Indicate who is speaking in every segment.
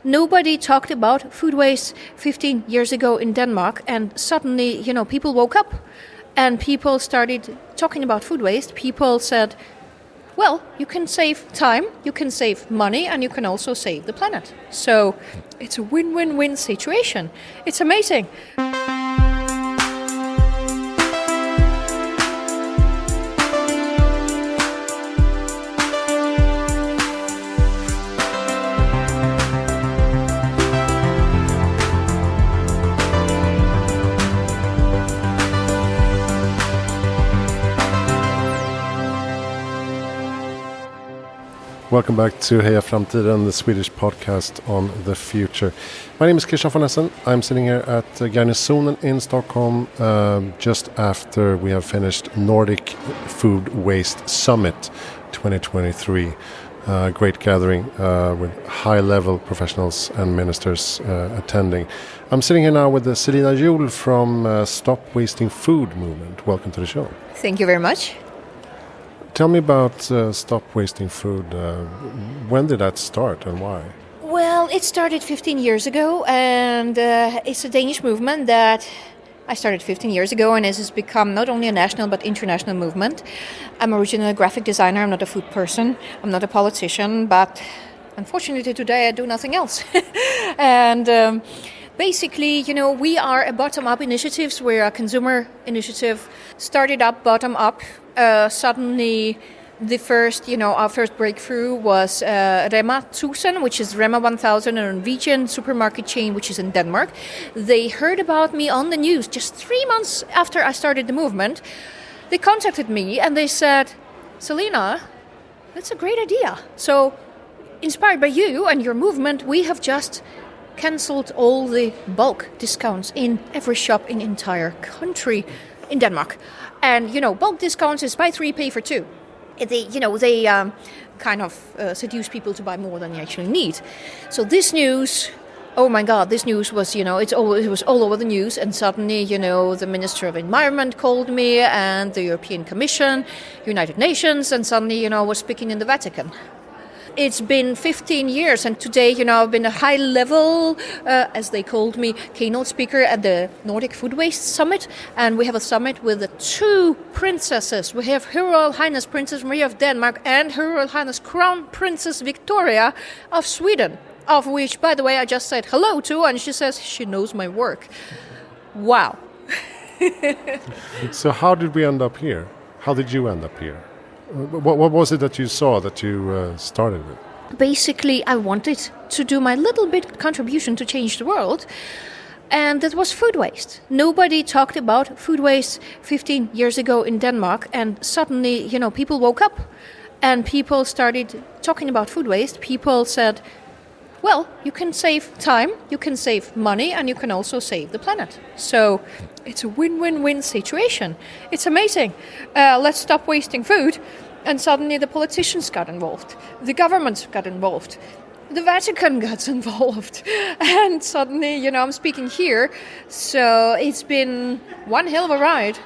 Speaker 1: Nobody talked about food waste 15 years ago in Denmark, and suddenly, people woke up and people started talking about food waste. People said, well, you can save time, you can save money, and you can also save the planet. So it's a win-win-win situation. It's amazing.
Speaker 2: Welcome back to Heja Framtiden, the Swedish podcast on the future. My name is Christian von Essen. I'm sitting here at Garnisonen in Stockholm just after we have finished Nordic Food Waste Summit 2023. Great gathering with high-level professionals and ministers attending. I'm sitting here now with Selina Juul from Stop Wasting Food movement. Welcome to the show.
Speaker 1: Thank you very much.
Speaker 2: Tell me about Stop Wasting Food. When did that start and why?
Speaker 1: Well, it started 15 years ago, and it's a Danish movement that I started 15 years ago, and it has become not only a national but international movement. I'm originally a graphic designer. I'm not a food person. I'm not a politician, but unfortunately today I do nothing else. And basically, we are a bottom-up initiative. We're a consumer initiative, started up, bottom-up. Suddenly, our first breakthrough was Rema 1000, which is Rema 1000, a Norwegian supermarket chain, which is in Denmark. They heard about me on the news just 3 months after I started the movement. They contacted me and they said, Selina, that's a great idea. So, inspired by you and your movement, we have just cancelled all the bulk discounts in every shop in the entire country in Denmark. And, bulk discounts is buy 3, pay for 2. They kind of seduce people to buy more than they actually need. So this news, oh my God, this news was, it was all over the news. And suddenly, the Minister of Environment called me and the European Commission, United Nations, and suddenly, I was speaking in the Vatican. It's been 15 years, and today, I've been a high-level, as they called me, keynote speaker at the Nordic Food Waste Summit, and we have a summit with the 2 princesses. We have Her Royal Highness Princess Maria of Denmark and Her Royal Highness Crown Princess Victoria of Sweden, of which, by the way, I just said hello to, and she says she knows my work. Wow.
Speaker 2: So how did we end up here? How did you end up here? What was it that you saw that you started with?
Speaker 1: Basically, I wanted to do my little bit contribution to change the world, and that was food waste. Nobody talked about food waste 15 years ago in Denmark, and suddenly, people woke up and people started talking about food waste. People said, well, you can save time, you can save money, and you can also save the planet. So it's a win-win-win situation. It's amazing. Let's stop wasting food. And suddenly the politicians got involved. The governments got involved. The Vatican got involved. And suddenly, I'm speaking here. So it's been one hell of a ride.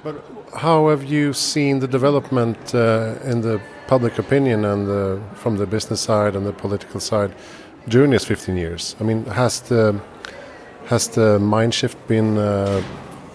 Speaker 2: But how have you seen the development in the public opinion and from the business side and the political side during these 15 years? I mean, has the mind shift been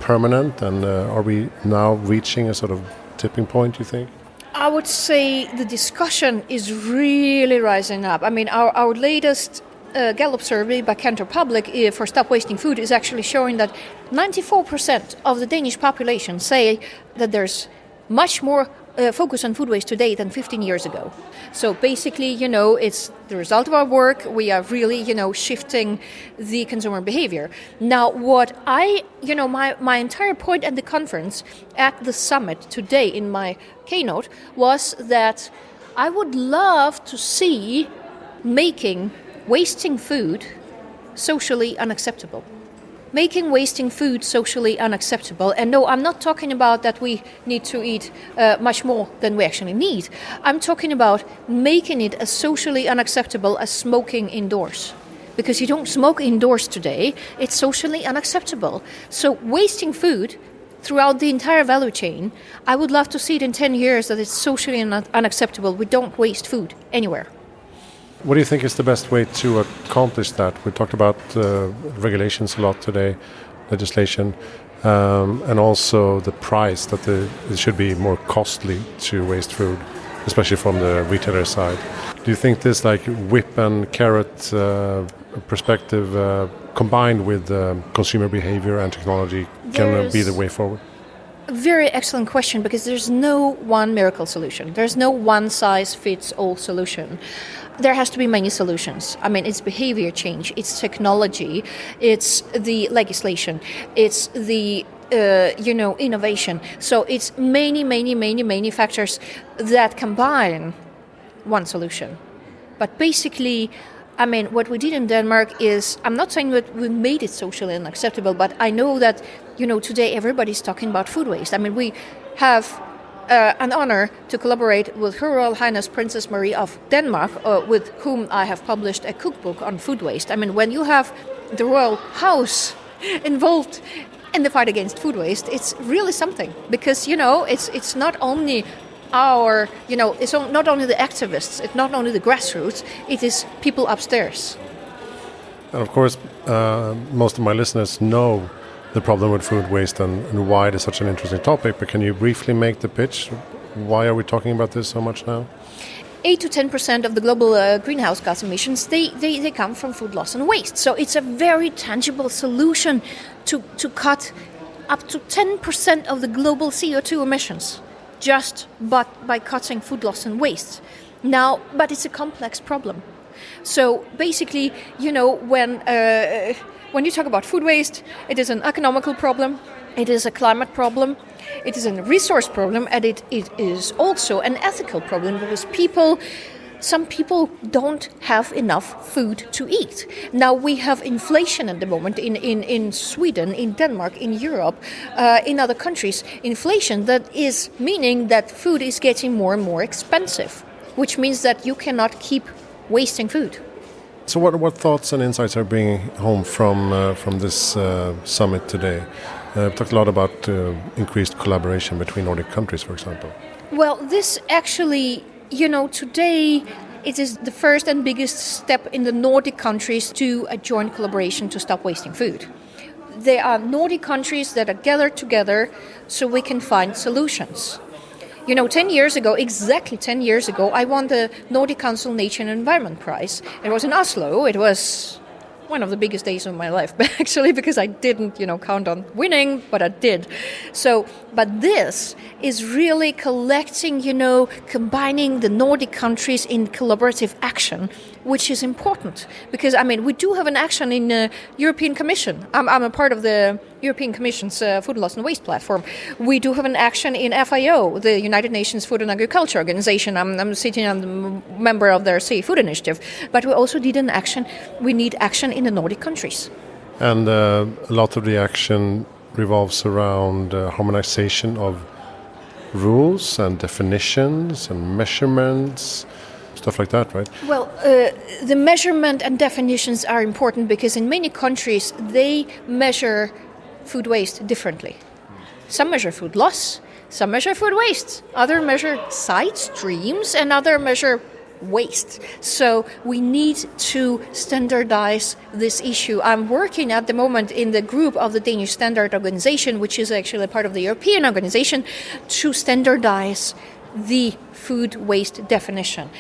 Speaker 2: permanent, and are we now reaching a sort of tipping point, you think?
Speaker 1: I would say the discussion is really rising up. I mean, our latest Gallup survey by Cantor Public for Stop Wasting Food is actually showing that 94% of the Danish population say that there's much more focus on food waste today than 15 years ago. So basically, it's the result of our work. We are really, shifting the consumer behavior. Now, what my entire point at the conference, at the summit today in my keynote, was that I would love to see making wasting food socially unacceptable. Making wasting food socially unacceptable. And no, I'm not talking about that we need to eat much more than we actually need. I'm talking about making it as socially unacceptable as smoking indoors. Because you don't smoke indoors today, it's socially unacceptable. So wasting food throughout the entire value chain, I would love to see it in 10 years that it's socially unacceptable. We don't waste food anywhere.
Speaker 2: What do you think is the best way to accomplish that? We talked about regulations a lot today, legislation, and also the price, that it should be more costly to waste food, especially from the retailer side. Do you think this like whip and carrot perspective combined with consumer behavior and technology can be the way forward?
Speaker 1: Very excellent question, because there's no one miracle solution. There's no one size fits all solution. There has to be many solutions. I mean, it's behavior change, it's technology, it's the legislation, it's the innovation. So it's many factors that combine one solution. But basically, I mean, what we did in Denmark is, I'm not saying that we made it socially unacceptable, but I know that, today everybody's talking about food waste. I mean, we have an honor to collaborate with Her Royal Highness Princess Marie of Denmark, with whom I have published a cookbook on food waste. I mean, when you have the royal house involved in the fight against food waste, it's really something, because, it's not only it's not only the activists, it's not only the grassroots, it is people upstairs.
Speaker 2: And of course, most of my listeners know the problem with food waste and why it is such an interesting topic, but can you briefly make the pitch? Why are we talking about this so much now?
Speaker 1: 8 to 10% of the global greenhouse gas emissions, they come from food loss and waste. So it's a very tangible solution to cut up to 10% of the global CO2 emissions, just by cutting food loss and waste. Now, but it's a complex problem. So basically, when you talk about food waste, it is an economical problem, it is a climate problem, it is a resource problem, and it is also an ethical problem, because some people don't have enough food to eat. Now we have inflation at the moment in Sweden, in Denmark, in Europe, in other countries. Inflation that is meaning that food is getting more and more expensive, which means that you cannot keep wasting food.
Speaker 2: So what thoughts and insights are bringing home from this summit today? We talked a lot about increased collaboration between Nordic countries, for example.
Speaker 1: Well, this actually, today it is the first and biggest step in the Nordic countries to a joint collaboration to stop wasting food. There are Nordic countries that are gathered together so we can find solutions. 10 years ago, exactly 10 years ago, I won the Nordic Council Nature and Environment Prize. It was in Oslo. It was one of the biggest days of my life, actually, because I didn't, count on winning, but I did. So, but this is really collecting, combining the Nordic countries in collaborative action, which is important. Because, we do have an action in the European Commission. I'm a part of the European Commission's Food Loss and Waste platform. We do have an action in FAO, the United Nations Food and Agriculture Organization. I'm sitting on the member of their Safe Food Initiative. But we also need an action. We need action in the Nordic countries.
Speaker 2: And a lot of the action revolves around harmonization of rules and definitions and measurements, stuff like that, right?
Speaker 1: Well, the measurement and definitions are important, because in many countries they measure food waste differently. Some measure food loss, some measure food waste, other measure side streams, and other measure waste. So we need to standardize this issue. I'm working at the moment in the group of the Danish Standard Organization, which is actually part of the European organization, to standardize the food waste definition.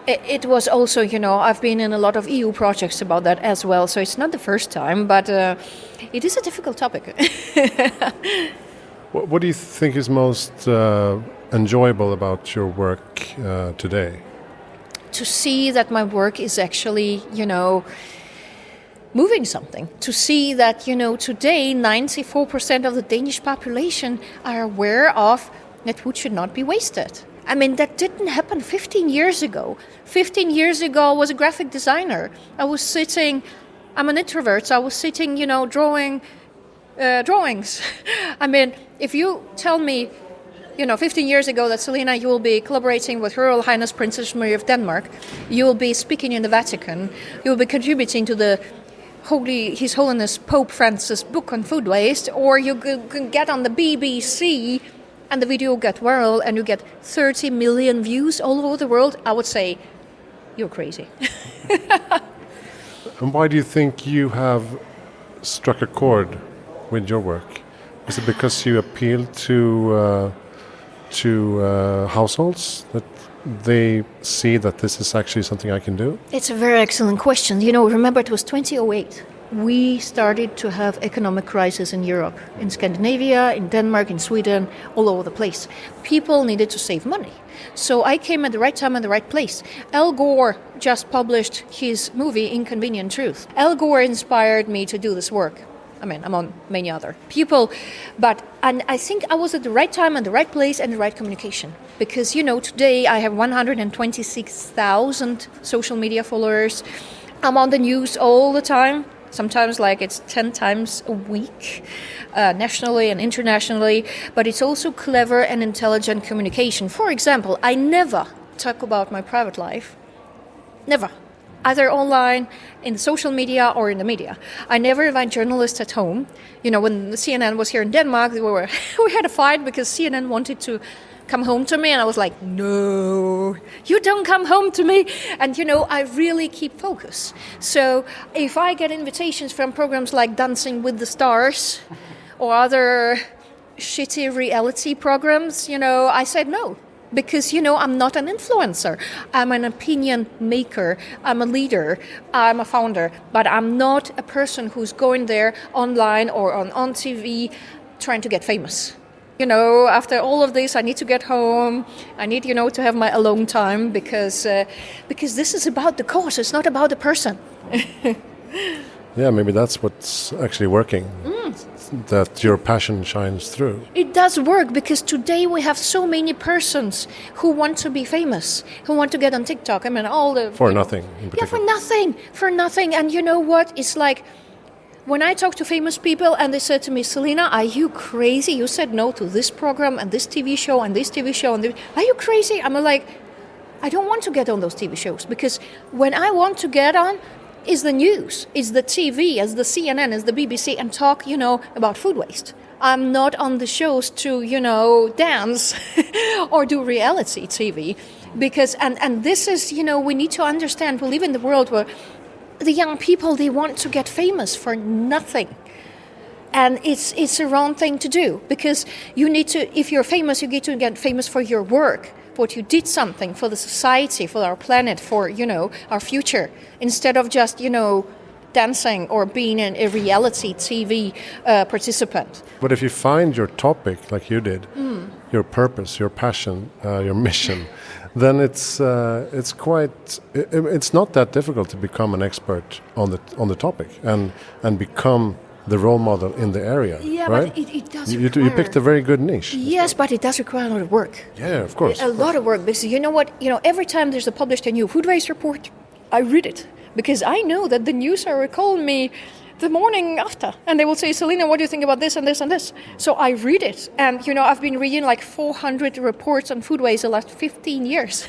Speaker 1: It was also, I've been in a lot of EU projects about that as well, so it's not the first time, but it is a difficult topic.
Speaker 2: What do you think is most enjoyable about your work today?
Speaker 1: To see that my work is actually, moving something. To see that, today 94% of the Danish population are aware of that food should not be wasted. That didn't happen 15 years ago. 15 years ago, I was a graphic designer. I'm an introvert, so I was sitting, drawing drawings. If you tell me, 15 years ago that Selina, you will be collaborating with Her Royal Highness Princess Marie of Denmark, you will be speaking in the Vatican, you will be contributing to the His Holiness Pope Francis book on food waste, or you can get on the BBC and the video get viral and you get 30 million views all over the world, I would say, you're crazy.
Speaker 2: And why do you think you have struck a chord with your work? Is it because you appeal to households, that they see that this is actually something I can do?
Speaker 1: It's a very excellent question. You know, remember it was 2008. We started to have economic crisis in Europe, in Scandinavia, in Denmark, in Sweden, all over the place. People needed to save money. So I came at the right time and the right place. Al Gore just published his movie, Inconvenient Truth. Al Gore inspired me to do this work. I mean, among many other people. And I think I was at the right time and the right place and the right communication. Because, you know, today I have 126,000 social media followers. I'm on the news all the time. Sometimes like it's 10 times a week, nationally and internationally. But it's also clever and intelligent communication. For example, I never talk about my private life. Never. Either online, in the social media, or in the media. I never invite journalists at home. You know, when the CNN was here in Denmark, we had a fight because CNN wanted to come home to me, and I was like, no, you don't come home to me. And, you know, I really keep focus. So if I get invitations from programs like Dancing with the Stars or other shitty reality programs, you know, I said no. Because, you know, I'm not an influencer. I'm an opinion maker. I'm a leader. I'm a founder. But I'm not a person who's going there online or on TV trying to get famous. You know, after all of this, I need to get home. I need, you know, to have my alone time because this is about the cause. It's not about the person.
Speaker 2: Yeah, maybe that's what's actually working. That your passion shines through.
Speaker 1: It does work because today we have so many persons who want to be famous, who want to get on TikTok. I mean, all the...
Speaker 2: For nothing, in particular.
Speaker 1: Yeah, for nothing. And you know what? It's like, when I talk to famous people and they said to me, Selina, are you crazy? You said no to this program and this TV show and this TV show. Are you crazy? I'm like, I don't want to get on those TV shows because when I want to get on, is the news, is the TV, is the CNN, is the BBC, and talk, you know, about food waste. I'm not on the shows to, you know, dance or do reality TV. Because, and this is, you know, we need to understand, we live in the world where the young people, they want to get famous for nothing. And it's a wrong thing to do. Because you need to, if you're famous, you get to get famous for your work. What you did something for the society, for our planet, for, you know, our future, instead of just, you know, dancing or being a reality TV participant.
Speaker 2: But if you find your topic, like you did, your purpose, your passion, your mission, then it's not that difficult to become an expert on the topic and become the role model in the area,
Speaker 1: yeah,
Speaker 2: right?
Speaker 1: But it does
Speaker 2: you picked a very good niche.
Speaker 1: Yes, but it does require a lot of work.
Speaker 2: Yeah, of course.
Speaker 1: A lot of work, because you know what? You know, every time there's published a new food waste report, I read it, because I know that the news are calling me the morning after, and they will say, Selina, what do you think about this and this and this? So I read it, and you know, I've been reading like 400 reports on food waste the last 15 years.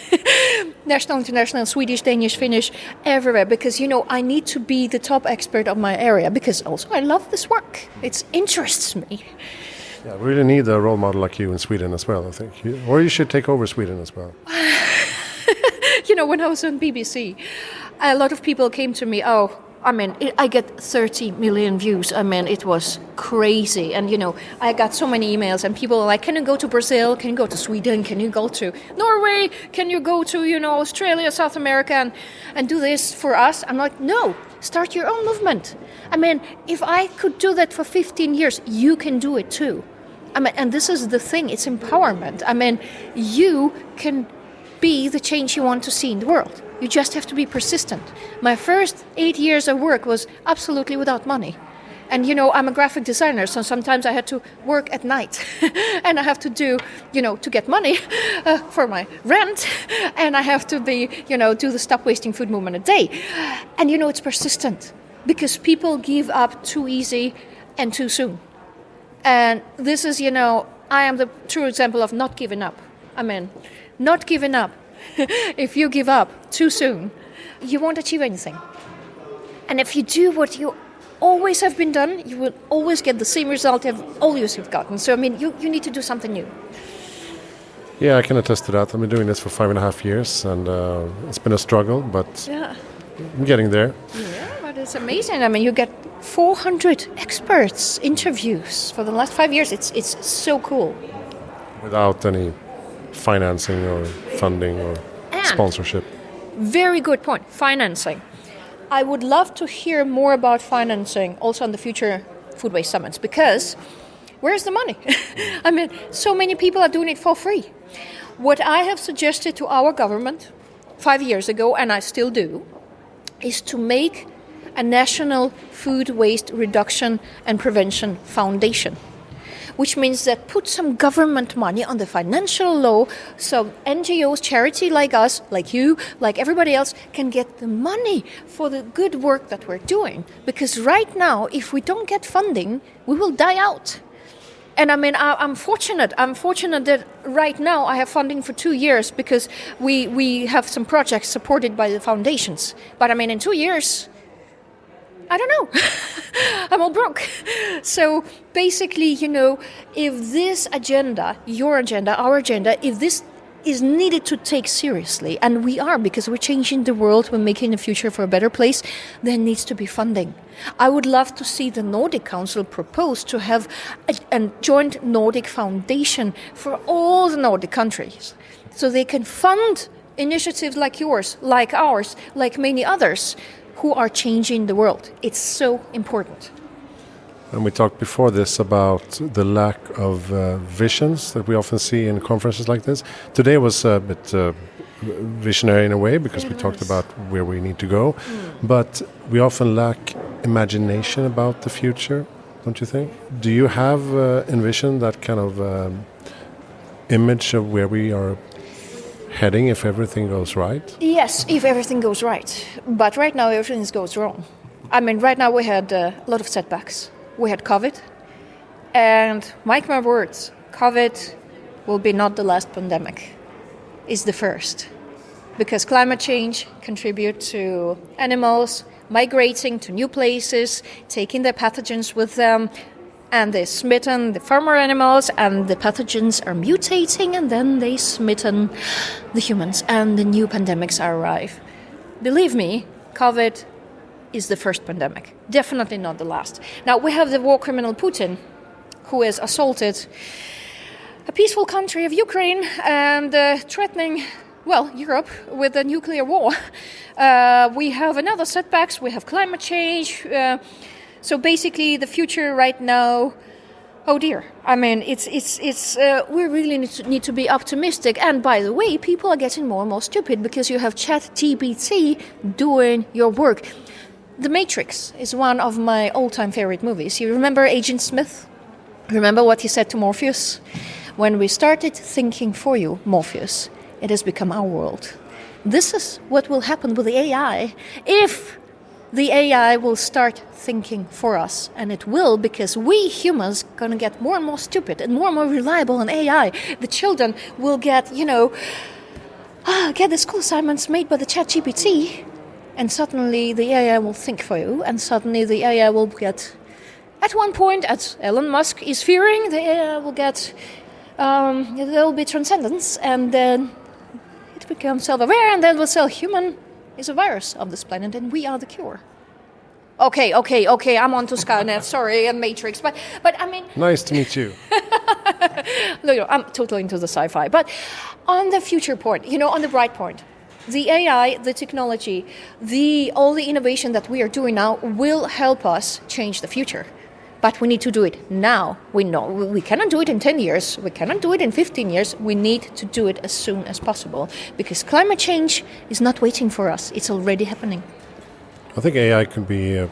Speaker 1: National, international, Swedish, Danish, Finnish, everywhere, because you know, I need to be the top expert of my area, because also I love this work. It interests me.
Speaker 2: Yeah, we really need a role model like you in Sweden as well, I think. Or you should take over Sweden as well.
Speaker 1: You know, when I was on BBC, a lot of people came to me, I get 30 million views. I mean, it was crazy. And, you know, I got so many emails and people are like, can you go to Brazil? Can you go to Sweden? Can you go to Norway? Can you go to, you know, Australia, South America and do this for us? I'm like, no, start your own movement. I mean, if I could do that for 15 years, you can do it too. I mean, and this is the thing, it's empowerment. I mean, you can be the change you want to see in the world. You just have to be persistent. My first 8 years of work was absolutely without money. And, you know, I'm a graphic designer, so sometimes I had to work at night. And I have to do, you know, to get money for my rent. And I have to be, you know, do the Stop Wasting Food movement a day. And, you know, it's persistent. Because people give up too easy and too soon. And this is, you know, I am the true example of not giving up. I mean, not giving up. If you give up too soon, you won't achieve anything. And if you do what you always have been done, you will always get the same result you've always gotten. So, I mean, you need to do something new.
Speaker 2: Yeah, I can attest to that. I've been doing this for 5.5 years, and it's been a struggle, but I'm getting there.
Speaker 1: Yeah, but it's amazing. I mean, you get 400 experts interviews for the last 5 years. It's so cool.
Speaker 2: Without any financing or funding or sponsorship.
Speaker 1: Very good point. Financing. I would love to hear more about financing also on the future food waste summits, because where's the money? I mean, so many people are doing it for free. What I have suggested to our government 5 years ago, and I still do, is to make a national food waste reduction and prevention foundation, which means that put some government money on the financial law so NGOs, charity like us, like you, like everybody else, can get the money for the good work that we're doing. Because right now, if we don't get funding, we will die out. And I mean, I'm fortunate. I'm fortunate that right now I have funding for 2 years because we have some projects supported by the foundations. But I mean, in 2 years, I don't know. I'm all broke. So basically, if this agenda, your agenda, our agenda, if this is needed to take seriously, and we are, because we're changing the world, we're making the future for a better place, there needs to be funding. I would love to see the Nordic Council propose to have a joint Nordic foundation for all the Nordic countries, so they can fund initiatives like yours, like ours, like many others, who are changing the world. It's so important.
Speaker 2: And we talked before this about the lack of visions that we often see in conferences like this. Today was a bit visionary in a way because we talked about where we need to go. But we often lack imagination about the future, don't you think? Do you have envisioned that kind of image of where we are heading if everything goes right?
Speaker 1: Yes, if everything goes right. But right now everything goes wrong. I mean, right now we had a lot of setbacks. We had COVID, and mark my words, COVID will be not the last pandemic. It's the first. Because climate change contributes to animals migrating to new places, taking their pathogens with them, and they smitten the farmer animals, and the pathogens are mutating, and then they smitten the humans, and the new pandemics arrive. Believe me, COVID is the first pandemic. Definitely not the last. Now, we have the war criminal Putin, who has assaulted a peaceful country of Ukraine and threatening, Europe with a nuclear war. We have another setbacks. We have climate change. So basically, the future right now, oh dear. I mean, we really need to be optimistic. And by the way, people are getting more and more stupid because you have ChatGPT doing your work. The Matrix is one of my all-time favorite movies. You remember Agent Smith? Remember what he said to Morpheus? When we started thinking for you, Morpheus, it has become our world. This is what will happen with the AI if the AI will start thinking for us. And it will, because we humans are going to get more and more stupid and more reliable on AI. The children will get the school assignments made by the ChatGPT. And suddenly the AI will think for you, and suddenly the AI will get, at one point, as Elon Musk is fearing, the AI will get, there will be transcendence, and then it becomes self-aware, and then we'll say human is a virus of this planet, and we are the cure. Okay, I'm on to Skynet, sorry, and Matrix, but I mean...
Speaker 2: Nice to meet you.
Speaker 1: Look, I'm totally into the sci-fi, but on the future point, on the bright point, the AI, the technology, all the innovation that we are doing now will help us change the future. But we need to do it now. We know we cannot do it in 10 years. We cannot do it in 15 years. We need to do it as soon as possible. Because climate change is not waiting for us. It's already happening.
Speaker 2: I think AI can be a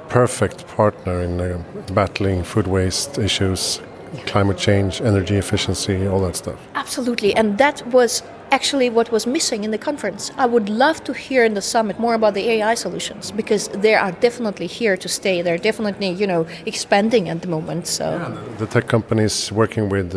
Speaker 2: perfect partner in battling food waste issues, climate change, energy efficiency, all that stuff.
Speaker 1: Absolutely. And that was actually what was missing in the conference. I would love to hear in the summit more about the AI solutions, because they are definitely here to stay. They're definitely, expanding at the moment. So
Speaker 2: the tech companies working with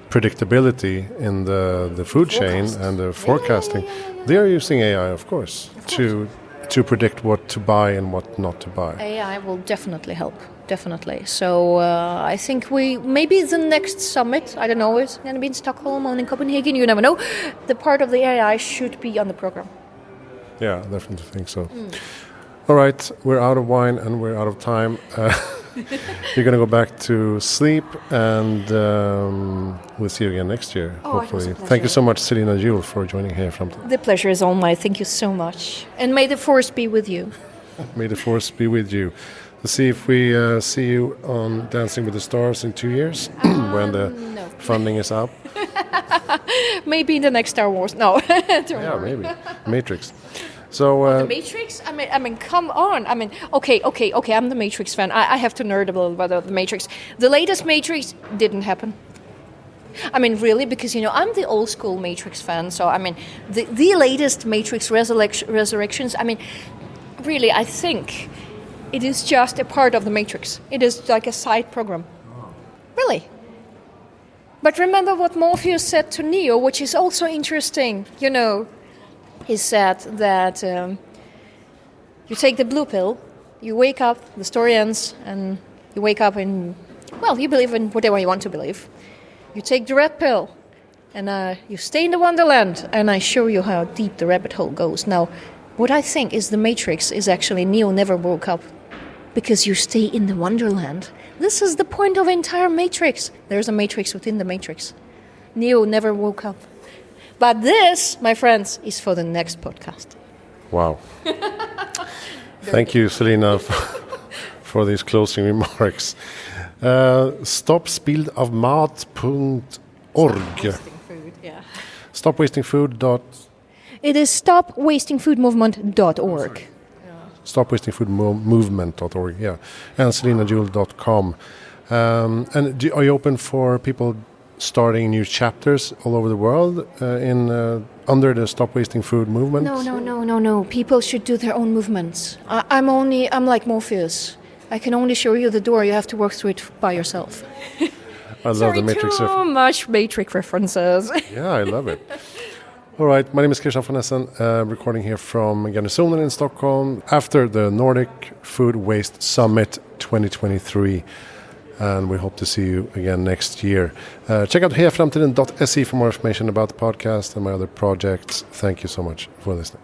Speaker 2: predictability in the food chain and the forecasting, they are using AI, of course, to to predict what to buy and what not to buy.
Speaker 1: AI will definitely help. Definitely. So I think maybe the next summit, I don't know, it's going to be in Stockholm or in Copenhagen, you never know. The part of the AI should be on the program.
Speaker 2: Yeah, I definitely think so. All right, we're out of wine and we're out of time. You're going to go back to sleep, and we'll see you again next year, hopefully. Thank you so much, Selina Juul, for joining Heja Framtiden.
Speaker 1: The pleasure is all mine. Thank you so much. And may the force be with you.
Speaker 2: May the force be with you. Let's see if we see you on Dancing with the Stars in 2 years, when the funding is up.
Speaker 1: Maybe in the next Star Wars. No.
Speaker 2: Yeah, maybe. Matrix. So
Speaker 1: the Matrix? I mean, come on. I mean, okay. I'm the Matrix fan. I have to nerd a little about the Matrix. The latest Matrix didn't happen. I mean, really, because I'm the old school Matrix fan. So I mean, the latest Matrix Resurrections. I mean, really, I think it is just a part of the Matrix. It is like a side program. Really. But remember what Morpheus said to Neo, which is also interesting. He said that you take the blue pill, you wake up, the story ends, and you wake up and, you believe in whatever you want to believe. You take the red pill, and you stay in the Wonderland, and I show you how deep the rabbit hole goes. Now, what I think is the Matrix is actually Neo never woke up, because you stay in the Wonderland. This is the point of the entire Matrix. There's a Matrix within the Matrix. Neo never woke up. But this, my friends, is for the next podcast.
Speaker 2: Wow. Thank you, Selina, for these closing remarks. Stopspildavmat.org. Stopwastingfood.
Speaker 1: It is stopwastingfoodmovement.org.
Speaker 2: Stopwastingfoodmovement.org, yeah. And selinajuul.com. And are you open for people starting new chapters all over the world under the Stop Wasting Food movement?
Speaker 1: No. People should do their own movements. I'm like Morpheus. I can only show you the door. You have to work through it by yourself.
Speaker 2: I love the Matrix.
Speaker 1: Too much Matrix references.
Speaker 2: Yeah, I love it. All right, my name is Heja Framtiden, recording here from Garnisonen in Stockholm after the Nordic Food Waste Summit 2023. And we hope to see you again next year. Check out hejaframtiden.se for more information about the podcast and my other projects. Thank you so much for listening.